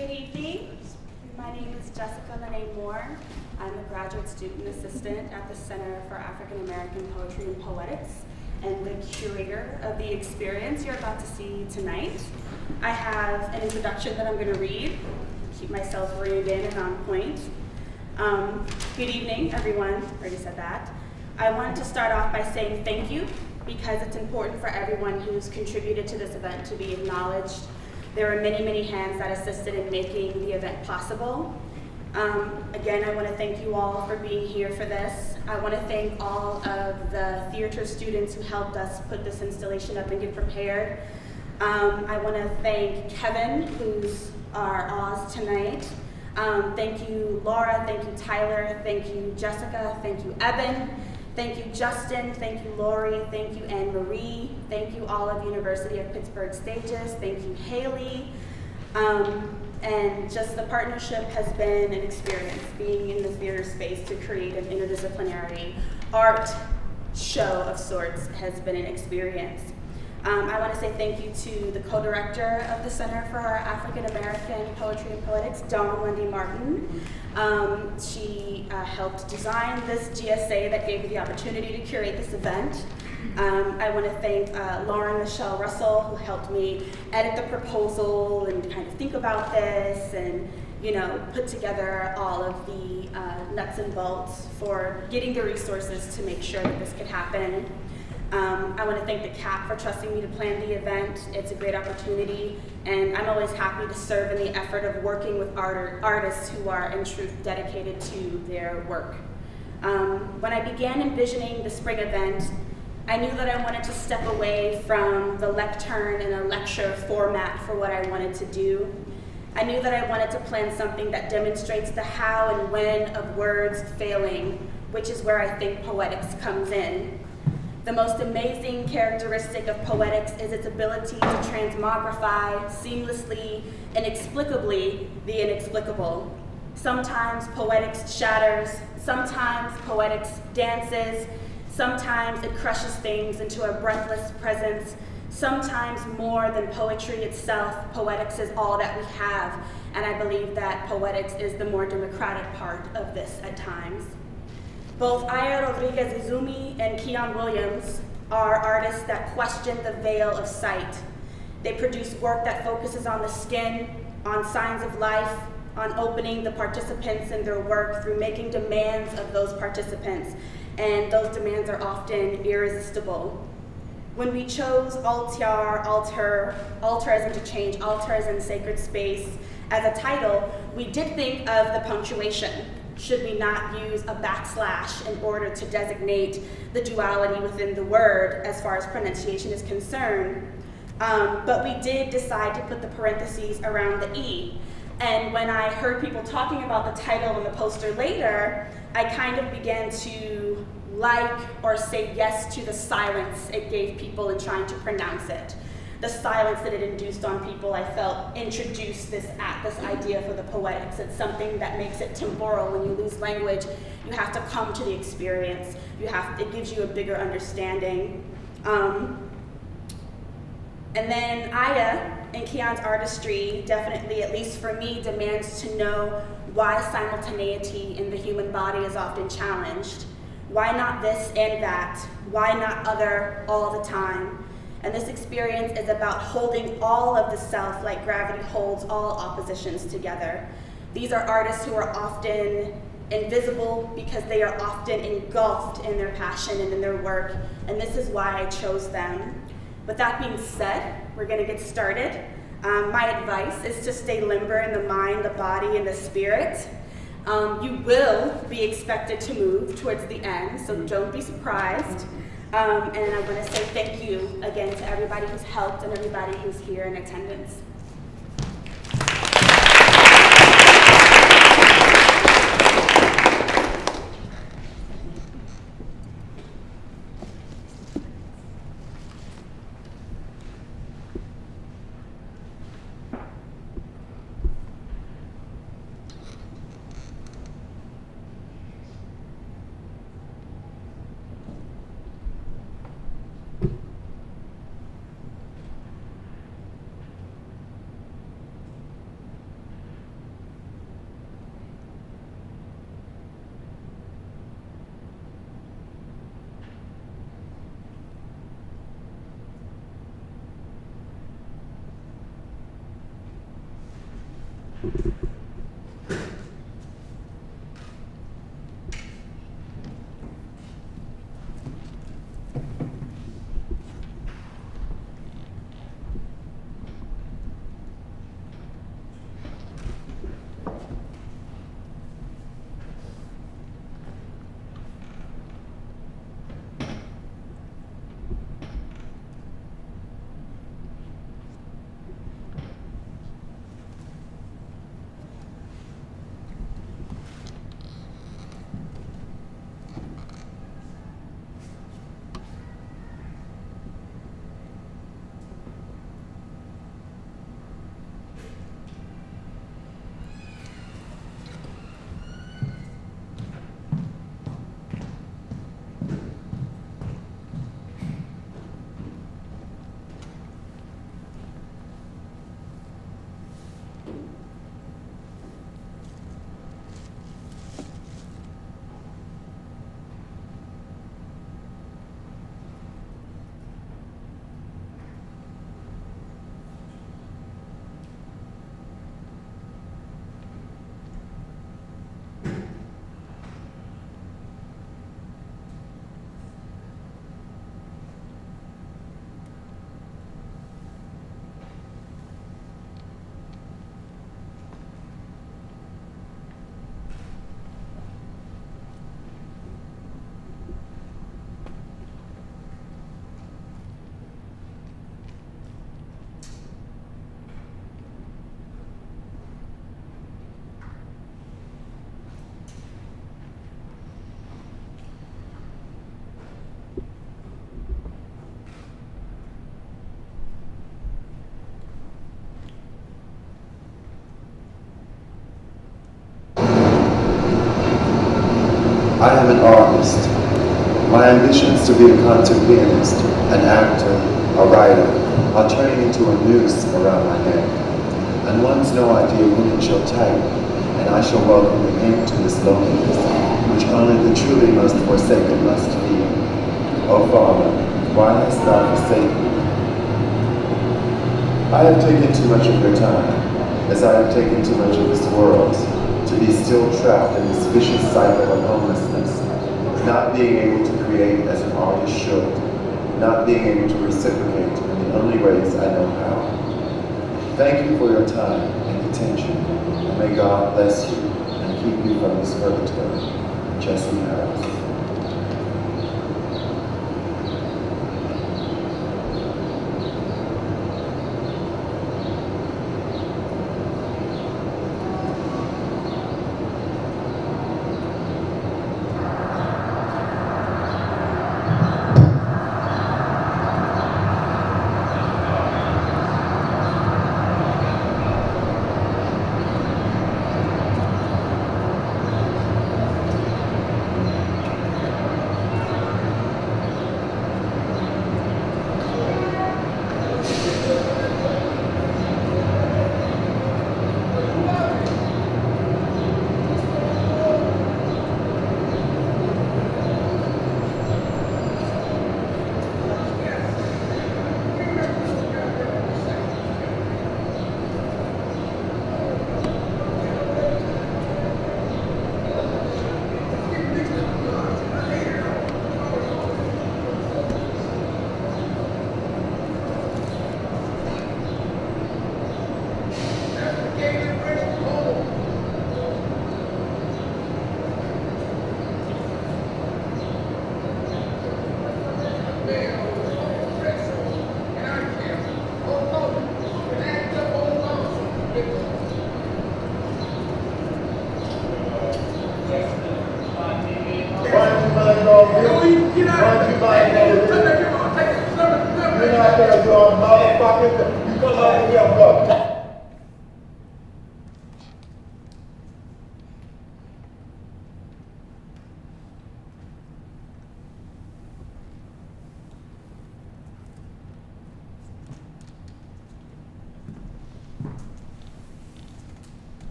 Good evening. My name is Jessica Lanay Moore. I'm a graduate student assistant at the Center for African American Poetry and Poetics and the curator of the experience you're about to see tonight. I have an introduction that I'm going to read, keep myself reined in and on point. Good evening, everyone. Already said that. I wanted to start off by saying thank you because it's important for everyone who's contributed to this event to be acknowledged. There are many, many hands that assisted in making the event possible. Again, I want to thank you all for being here for this. I want to thank all of the theater students who helped us put this installation up and get prepared. I want to thank Kevin, who's our Oz tonight. Thank you, Laura. Thank you, Tyler. Thank you, Jessica. Thank you, Eben. Thank you, Justin. Thank you, Lori. Thank you, Anne Marie. Thank you, all of University of Pittsburgh Stages. Thank you, Haley. And just the partnership has been an experience, being in the theater space to create an interdisciplinary art show of sorts has been an experience. I want to say thank you to the co-director of the Center for African American Poetry and Poetics, Dawn Wendy Martin. She helped design this GSA that gave me the opportunity to curate this event. I want to thank Lauren Michelle Russell, who helped me edit the proposal and kind of think about this and, you know, put together all of the nuts and bolts for getting the resources to make sure that this could happen. I want to thank the CAAPP for trusting me to plan the event. It's a great opportunity, and I'm always happy to serve in the effort of working with artists who are in truth dedicated to their work. When I began envisioning the spring event, I knew that I wanted to step away from the lectern and a lecture format for what I wanted to do. I knew that I wanted to plan something that demonstrates the how and when of words failing, which is where I think poetics comes in. The most amazing characteristic of poetics is its ability to transmogrify seamlessly, inexplicably, the inexplicable. Sometimes poetics shatters, sometimes poetics dances, sometimes it crushes things into a breathless presence. Sometimes more than poetry itself, poetics is all that we have, and I believe that poetics is the more democratic part of this at times. Both Aya Rodriguez-Izumi and Kiyan Williams are artists that question the veil of sight. They produce work that focuses on the skin, on signs of life, on opening the participants in their work through making demands of those participants, and those demands are often irresistible. When we chose altar as in to change, altar as in sacred space, as a title, we did think of the punctuation. Should we not use a backslash in order to designate the duality within the word as far as pronunciation is concerned? But we did decide to put the parentheses around the E. And when I heard people talking about the title and the poster later, I kind of began to like or say yes to the silence it gave people in trying to pronounce it. The silence that it induced on people, I felt, introduced this idea for the poetics. It's something that makes it temporal. When you lose language, you have to come to the experience. It gives you a bigger understanding. And then Aya and Kiyan's artistry definitely, at least for me, demands to know why simultaneity in the human body is often challenged. Why not this and that? Why not other all the time? And this experience is about holding all of the self like gravity holds all oppositions together. These are artists who are often invisible because they are often engulfed in their passion and in their work, and this is why I chose them. With that being said, we're gonna get started. My advice is to stay limber in the mind, the body, and the spirit. You will be expected to move towards the end, so don't be surprised. And I want to say thank you again to everybody who's helped and everybody who's here in attendance. I am an artist. My ambitions to be a concert pianist, an actor, a writer, are turning into a noose around my neck. And one's no idea when it shall tighten, and I shall welcome the end to this loneliness, which only the truly most forsaken must feel. O Father, why hast thou forsaken me? I have taken too much of your time, as I have taken too much of this world, to be still trapped in this vicious cycle of homelessness, not being able to create as an artist should, not being able to reciprocate in the only ways I know how. Thank you for your time and attention, and may God bless you and keep you from this purgatory. Jesse Harris.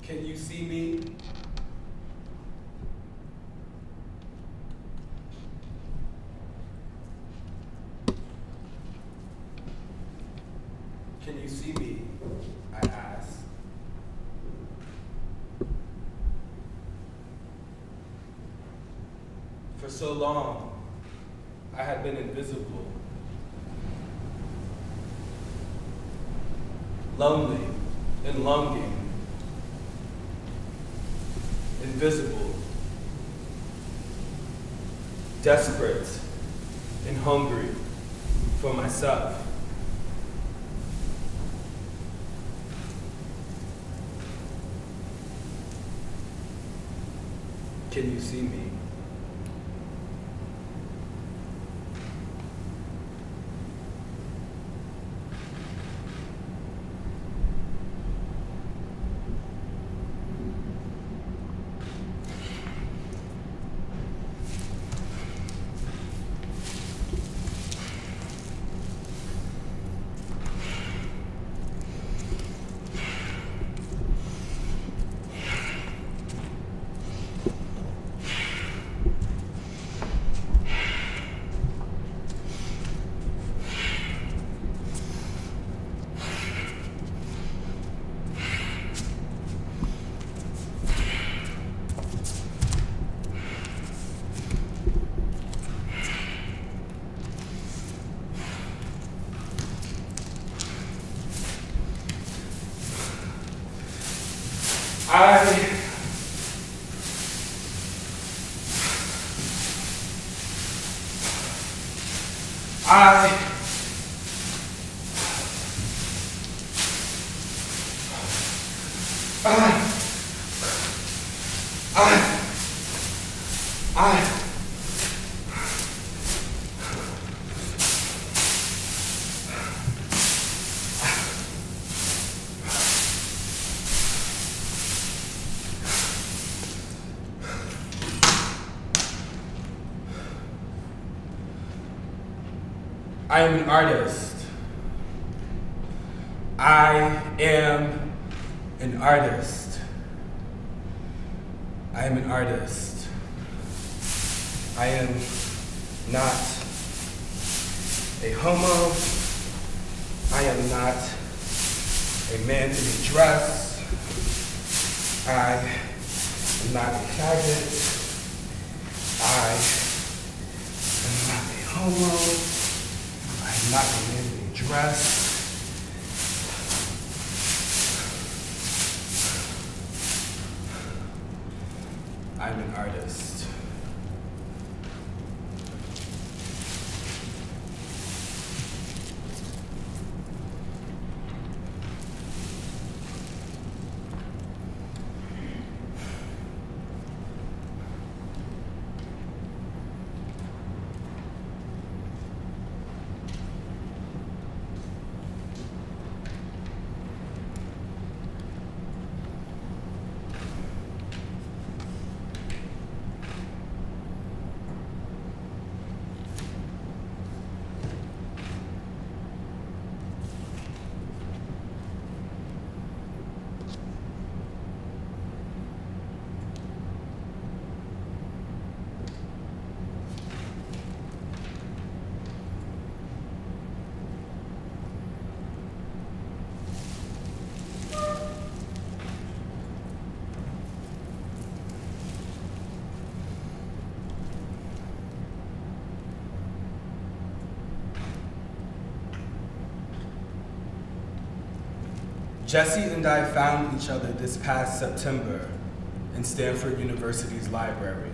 Can you see me? For so long, I had been invisible, lonely and longing, invisible, desperate and hungry for myself. Can you see me? I am an artist. I am an artist. I am an artist. I am not a homo. I am not a man in a dress. I am not a faggot. I am not a homo. I'm not a man in a dress. I'm an artist. Jesse and I found each other this past September in Stanford University's library.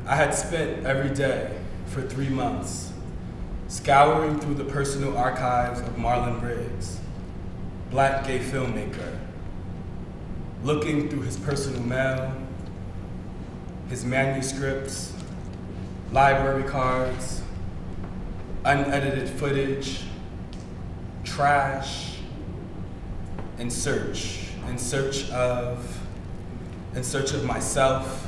I had spent every day for 3 months scouring through the personal archives of Marlon Briggs, Black gay filmmaker, looking through his personal mail, his manuscripts, library cards, unedited footage, trash, in search of myself,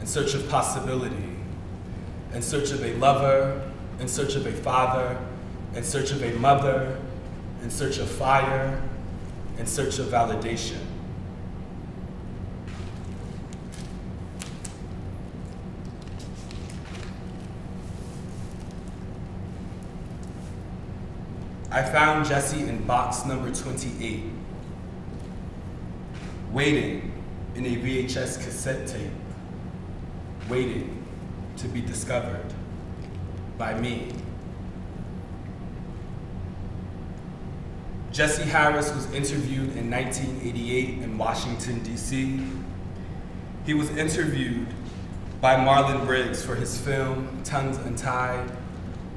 in search of possibility, in search of a lover, in search of a father, in search of a mother, in search of fire, in search of validation. I found Jesse in box number 28, waiting in a VHS cassette tape waiting to be discovered by me. Jesse Harris was interviewed in 1988 in Washington, D.C. He was interviewed by Marlon Briggs for his film, Tongues Untied,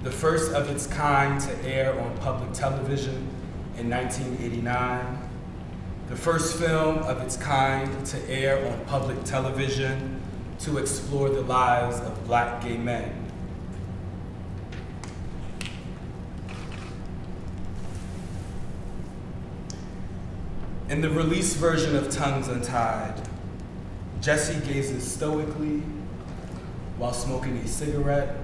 the first of its kind to air on public television in 1989, the first film of its kind to air on public television to explore the lives of Black gay men. In the released version of Tongues Untied, Jesse gazes stoically while smoking a cigarette.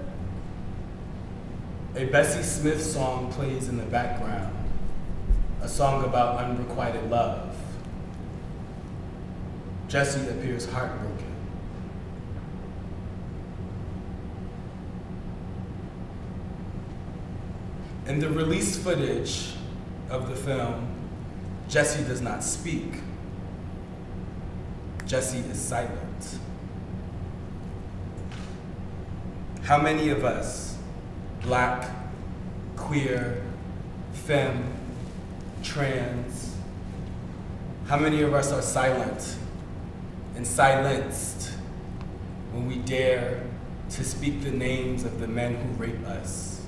A Bessie Smith song plays in the background, a song about unrequited love. Jesse appears heartbroken. In the released footage of the film, Jesse does not speak. Jesse is silent. How many of us, Black, queer, femme, trans, how many of us are silent and silenced when we dare to speak the names of the men who rape us?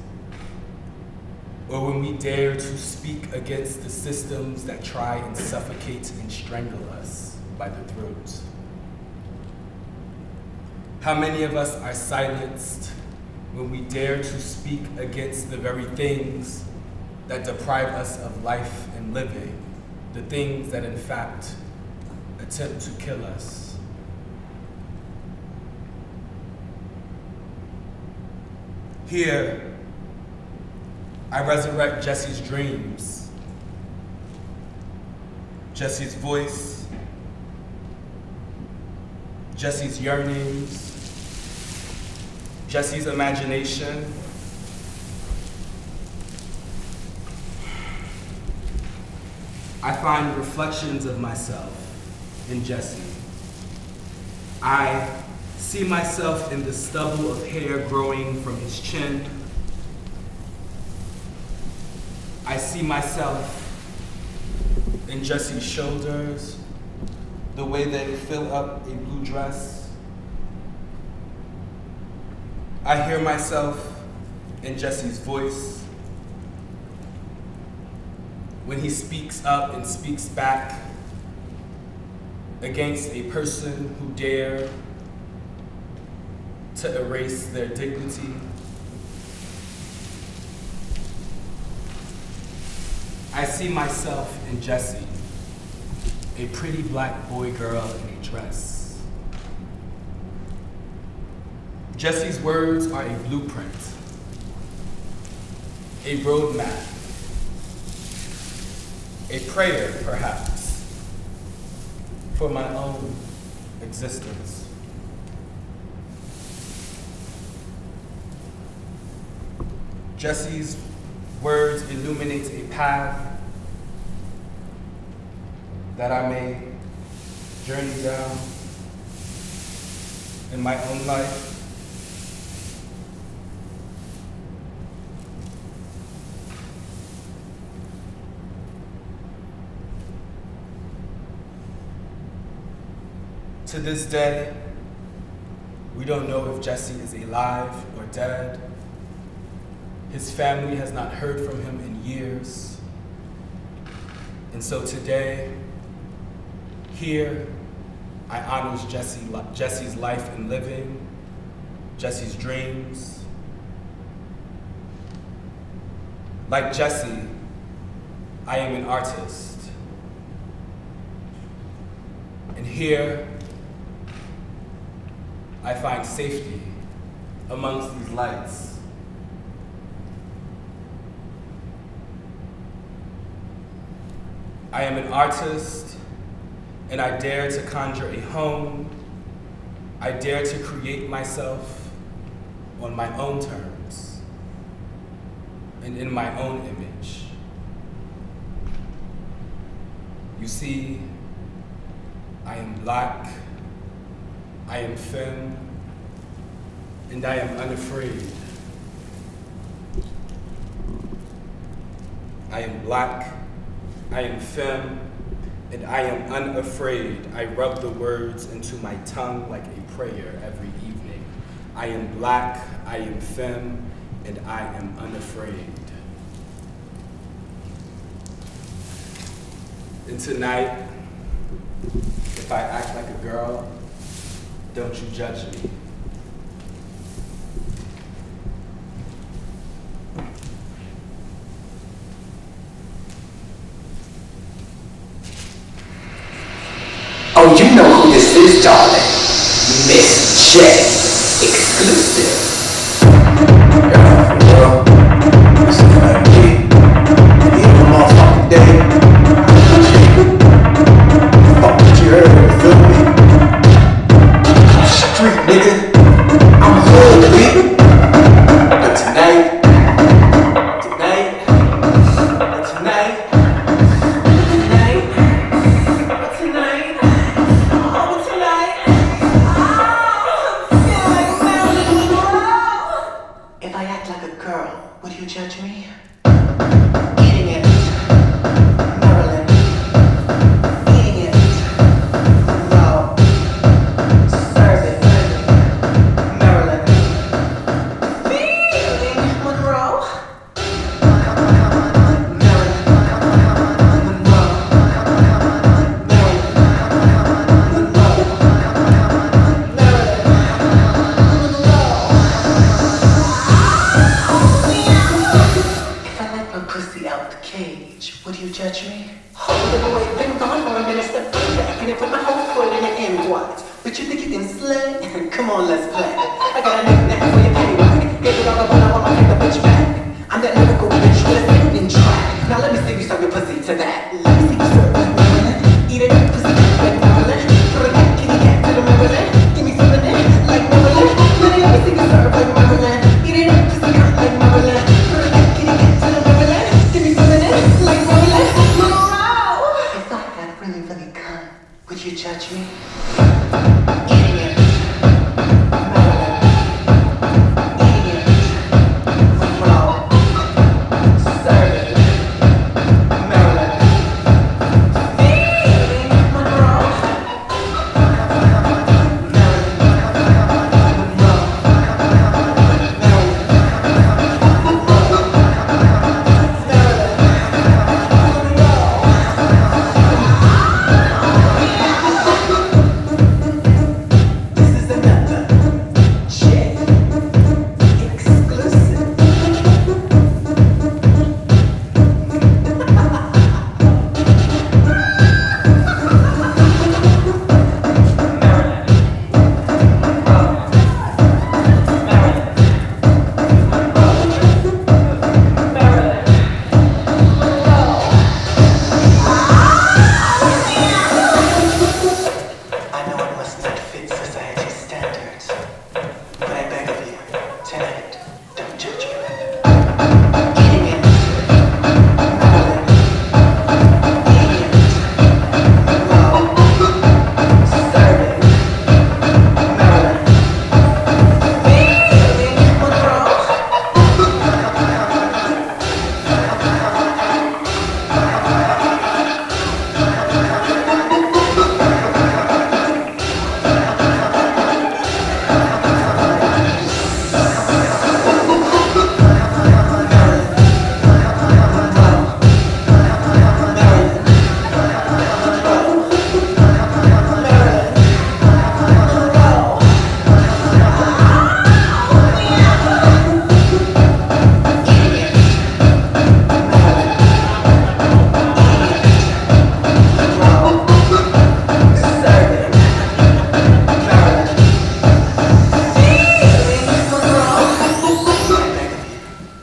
Or when we dare to speak against the systems that try and suffocate and strangle us by the throat? How many of us are silenced when we dare to speak against the very things that deprive us of life and living, the things that in fact attempt to kill us? Here, I resurrect Jesse's dreams, Jesse's voice, Jesse's yearnings, Jesse's imagination. I find reflections of myself in Jesse. I see myself in the stubble of hair growing from his chin. I see myself in Jesse's shoulders, the way they fill up a blue dress. I hear myself in Jesse's voice when he speaks up and speaks back against a person who dare to erase their dignity. I see myself in Jesse, a pretty Black boy girl in a dress. Jesse's words are a blueprint, a roadmap, a prayer, perhaps, for my own existence. Jesse's words illuminate a path that I may journey down in my own life. To this day, we don't know if Jesse is alive or dead. His family has not heard from him in years. And so today, here, I honor Jesse's life and living, Jesse's dreams. Like Jesse, I am an artist. And here, I find safety amongst these lights. I am an artist, and I dare to conjure a home. I dare to create myself on my own terms and in my own image. You see, I am Black, I am femme, and I am unafraid. I am black, I am femme, and I am unafraid. I rub the words into my tongue like a prayer every evening. I am black, I am femme, and I am unafraid. And tonight, if I act like a girl, don't you judge me. Oh, you know who this is, darling. Miss J. Exclusive. Yeah, for real. This is like me. Even a motherfucking day. Fuck what you heard, you feel me? I'm street, nigga. I'm hood, bitch. But tonight, if I act like a girl, would you judge me? Eating it, Maryland. Eating it, Monroe. Serve it, Maryland. Feeling Monroe. Pussy out the cage, would you judge me? Hold it away, been gone for a minute, step back, and put my whole foot in it in what? But you think you can slay? Come on, let's play. I got a nickname for your paddywhack. Give it all up when I wanna take the bitch back. I'm that lyrical bitch with a spinning track. Now let me see you serve your pussy to that. Let me see you serve like Maryland. Eat it up, pussy like Maryland. Put a cat, kitty cat to the Maryland. Give me some of that, like Maryland. Let me see you serve like Maryland. Eat it up, pussy hot like Maryland. Put a cat, kitty cat to the Maryland. Give me some of that, like Maryland. Monroe. If I had really, really come, would you judge me? Eating it, Maryland. Eating it, Monroe. Serve it, Maryland. Feeling Monroe. Maryland, Monroe. This is another J exclusive. I know I must not fit society's standards, but I beg of you, tonight, don't judge me. Eating it, Maryland. Eating it, Monroe. Serve it, Maryland. Feeling Monroe.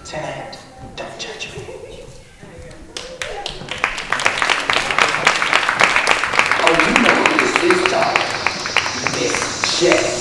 Tonight, don't judge me. Oh, you know who this is, darling. Miss J.